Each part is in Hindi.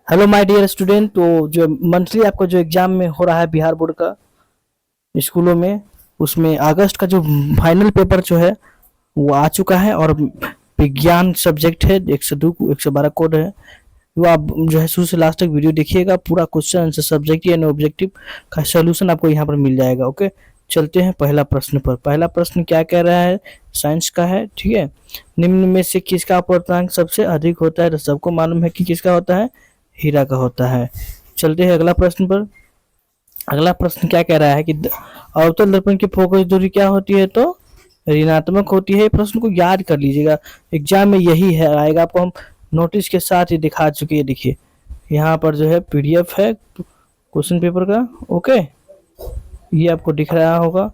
Hello my dear student. तो जो मंथली आपका जो एग्जाम में हो रहा है बिहार बोर्ड का स्कूलों में, उसमें अगस्त का जो फाइनल पेपर जो है वो आ चुका है। और विज्ञान सब्जेक्ट है, 102 112 कोड है। वो आप जो है शुरू से लास्ट तक वीडियो देखिएगा, पूरा question answer subjective and objective का सोल्यूशन आपको यहाँ पर मिल जाएगा। ओके, चलते हैं पहला प्रश्न पर। पहला प्रश्न क्या कह रहा है, साइंस का है, ठीक है। निम्न में से किसका अपूर्णांक सबसे अधिक होता है? तो सबको मालूम है कि किसका होता है, हीरा का होता है। चलते हैं अगला प्रश्न पर। अगला प्रश्न क्या कह रहा है कि अवतल दर्पण की फोकस दूरी क्या होती है? तो ऋणात्मक होती है। प्रश्न को याद कर लीजिएगा, एग्जाम में यही है आएगा। आपको हम नोटिस के साथ ही दिखा चुके हैं, देखिए यहाँ पर जो है पीडीएफ है क्वेश्चन पेपर का। ओके, ये आपको दिख रहा होगा।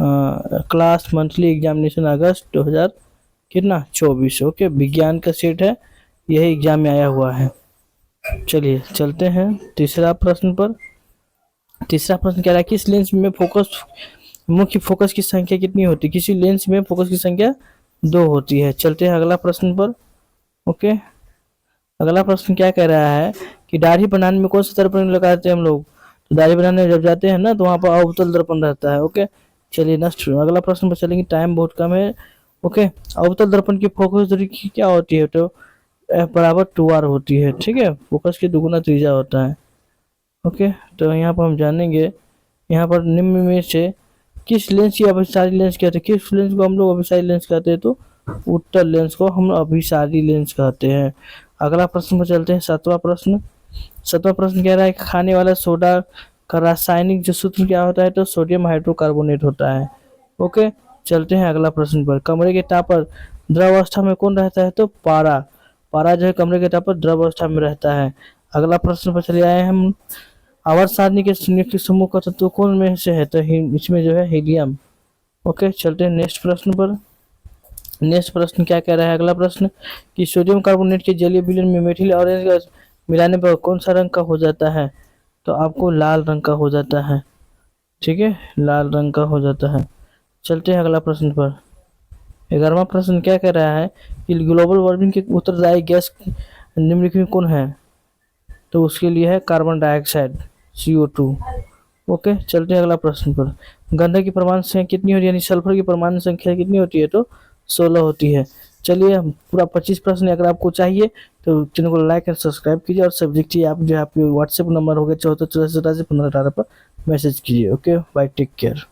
क्लास मंथली एग्जामिनेशन अगस्त 2000 कितना 24। ओके, विज्ञान का सेट है, यही एग्जाम में आया हुआ है। चलिए चलते हैं तीसरा प्रश्न पर। तीसरा प्रश्न कह रहा है किस लेंस में फोकस मुख्य फोकस की संख्या कितनी होती है? किसी लेंस में फोकस की संख्या 2 होती है। चलते हैं अगला प्रश्न पर। ओके, अगला प्रश्न क्या कह रहा है कि दाढ़ी बनाने में कौन सा दर्पण लगाते हैं हम लोग? तो दाढ़ी बनाने में जब जाते हैं ना, तो वहाँ पर अवतल दर्पण रहता है। ओके, चलिए नेक्स्ट अगला प्रश्न पर चलेंगे, टाइम बहुत कम है। ओके, अवतल दर्पण की फोकस दूरी क्या होती है? तो F बराबर 2R होती है, ठीक है। फोकस की दुगुना त्रिज्या होता है। ओके, तो यहाँ पर हम जानेंगे, यहाँ पर निम्न में से किस लेंस की अभिसारी लेंस कहते हैं? किस लेंस को हम लोग अभिसारी लेंस कहते हैं? तो उत्तल लेंस को हम अभिसारी लेंस कहते हैं। अगला प्रश्न पर चलते हैं, सातवां प्रश्न। सातवां प्रश्न कह रहा है कि खाने वाला सोडा का रासायनिक जो सूत्र क्या होता है? तो सोडियम हाइड्रोकार्बोनेट होता है। ओके, चलते हैं अगला प्रश्न पर। कमरे के ताप पर द्रव अवस्था में कौन रहता है? तो पारा। पारा जो है कमरे के ताप पर द्रव अवस्था में रहता है। अगला प्रश्न पर चले आए हम, आवर्त सारणी के संयुक्त समूह का तत्व कौन में से है? तो इसमें जो है हीलियम। ओके, चलते हैं नेक्स्ट प्रश्न पर। नेक्स्ट प्रश्न क्या कह रहा है? अगला प्रश्न कि सोडियम कार्बोनेट के जलीय विलयन में मेथिल ऑरेंज का मिलाने पर कौन सा रंग का हो जाता है? तो आपको लाल रंग का हो जाता है, ठीक है, लाल रंग का हो जाता है। चलते हैं अगला प्रश्न पर। 11वां प्रश्न क्या कह रहा है कि ग्लोबल वार्मिंग के उत्तरदायी गैस निम्नलिखित में कौन है? तो उसके लिए है कार्बन डाइऑक्साइड, CO2। ओके, चलते हैं अगला प्रश्न पर। गंधक की परमाणु संख्या कितनी होती है, यानी सल्फर की परमाणु संख्या कितनी होती है? तो 16 होती है। चलिए, पूरा 25 प्रश्न अगर आपको चाहिए तो चैनल को लाइक एंड सब्सक्राइब कीजिए, और सब्जेक्ट आप जो है आपके व्हाट्सएप नंबर हो गया 74 84 15 18 पर मैसेज कीजिए। Okay, bye, take care.